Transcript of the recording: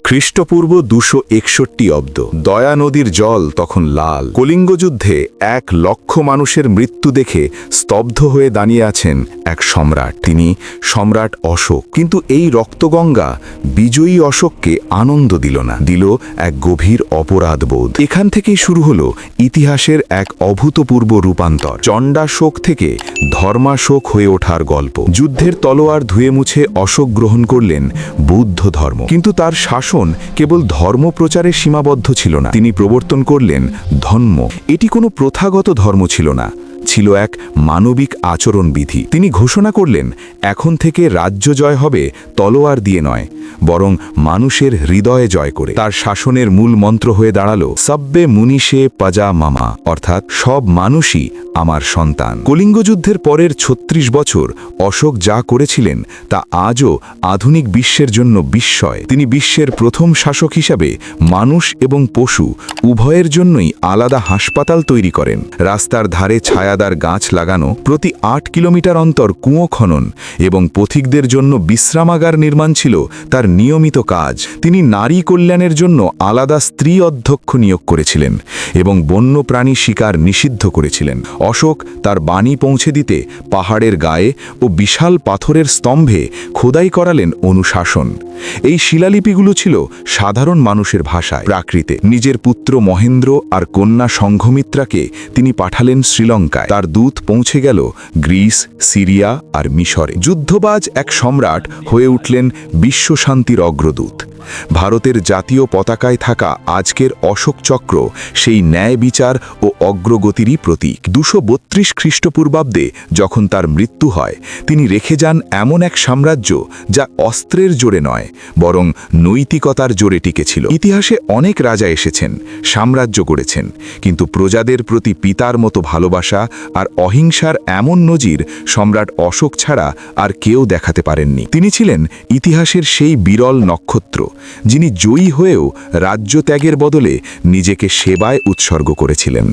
খ্রিস্টপূর্ব 261 অব্দ। দয়া নদীর জল তখন লাল। কলিঙ্গ যুদ্ধে 1,00,000 মানুষের মৃত্যু দেখে স্তব্ধ হয়ে দাঁড়িয়ে আছেন এক সম্রাট। তিনি সম্রাট অশোক। কিন্তু এই রক্তগঙ্গা বিজয়ী অশোককে আনন্দ দিল না, দিল এক গভীর অপরাধবোধ। এখান থেকেই শুরু হলো ইতিহাসের এক অভূতপূর্ব রূপান্তর। চণ্ডাশোক থেকে ধর্মাশোক হয়ে ওঠার গল্প। যুদ্ধের তলোয়ার ধুয়ে মুছে অশোক গ্রহণ করলেন বৌদ্ধ ধর্ম। কিন্তু তার শাসন কেবল ধর্মপ্রচারে সীমাবদ্ধ ছিল না, তিনি প্রবর্তন করলেন ধম্ম। এটি কোনো প্রথাগত ধর্ম ছিল না, ছিল এক মানবিক আচরণবিধি। তিনি ঘোষণা করলেন, এখন থেকে রাজ্য জয় হবে তলোয়ার দিয়ে নয়, বরং মানুষের হৃদয়ে জয় করে। তার শাসনের মূল মন্ত্র হয়ে দাঁড়ালো সব্বে মুনিষে পজা মামা, অর্থাৎ সব মানুষই আমার সন্তান। কলিঙ্গ যুদ্ধের পরের 36 বছর অশোক যা করেছিলেন তা আজও আধুনিক বিশ্বের জন্য বিস্ময়। তিনি বিশ্বের প্রথম শাসক হিসাবে মানুষ এবং পশু উভয়ের জন্যই আলাদা হাসপাতাল তৈরি করেন, রাস্তার ধারে ছায়াদার গাছ লাগানো, প্রতি 8 কিলোমিটার অন্তর কুঁয়ো খনন এবং পথিকদের জন্য বিশ্রামাগার নির্মাণ ছিল তার নিয়মিত কাজ। তিনি নারী কল্যাণের জন্য আলাদা স্ত্রী অধ্যক্ষ নিয়োগ করেছিলেন এবং বন্যপ্রাণী শিকার নিষিদ্ধ করেছিলেন। অশোক তার বাণী পৌঁছে দিতে পাহাড়ের গায়ে ও বিশাল পাথরের স্তম্ভে খোদাই করালেন অনুশাসন। এই শিলালিপিগুলো ছিল সাধারণ মানুষের ভাষায়, প্রাকৃতে। নিজের পুত্র মহেন্দ্র আর কন্যা সংঘমিত্রাকে তিনি পাঠালেন শ্রীলঙ্কায়। তার দূত পৌঁছে গেল গ্রিস, সিরিয়া আর মিশরে। যুদ্ধবাজ এক সম্রাট হয়ে উঠলেন বিশ্বশান্তির অগ্রদূত। ভারতের জাতীয় পতাকায় থাকা আজকের অশোক চক্র সেই ন্যায় বিচার ও অগ্রগতিরই প্রতীক। 232 খ্রিস্টপূর্বাব্দে যখন তার মৃত্যু হয়, তিনি রেখে যান এমন এক সাম্রাজ্য যা অস্ত্রের জোরে নয়, বরং নৈতিকতার জোরে টিকেছিল। ইতিহাসে অনেক রাজা এসেছেন, সাম্রাজ্য গড়েছেন, কিন্তু প্রজাদের প্রতি পিতার মতো ভালোবাসা আর অহিংসার এমন নজির সম্রাট অশোক ছাড়া আর কেউ দেখাতে পারেননি। তিনি ছিলেন ইতিহাসের সেই বিরল নক্ষত্র, যিনি জয়ী হয়েও রাজ্য ত্যাগের বদলে নিজেকে সেবায় উৎসর্গ করেছিলেন।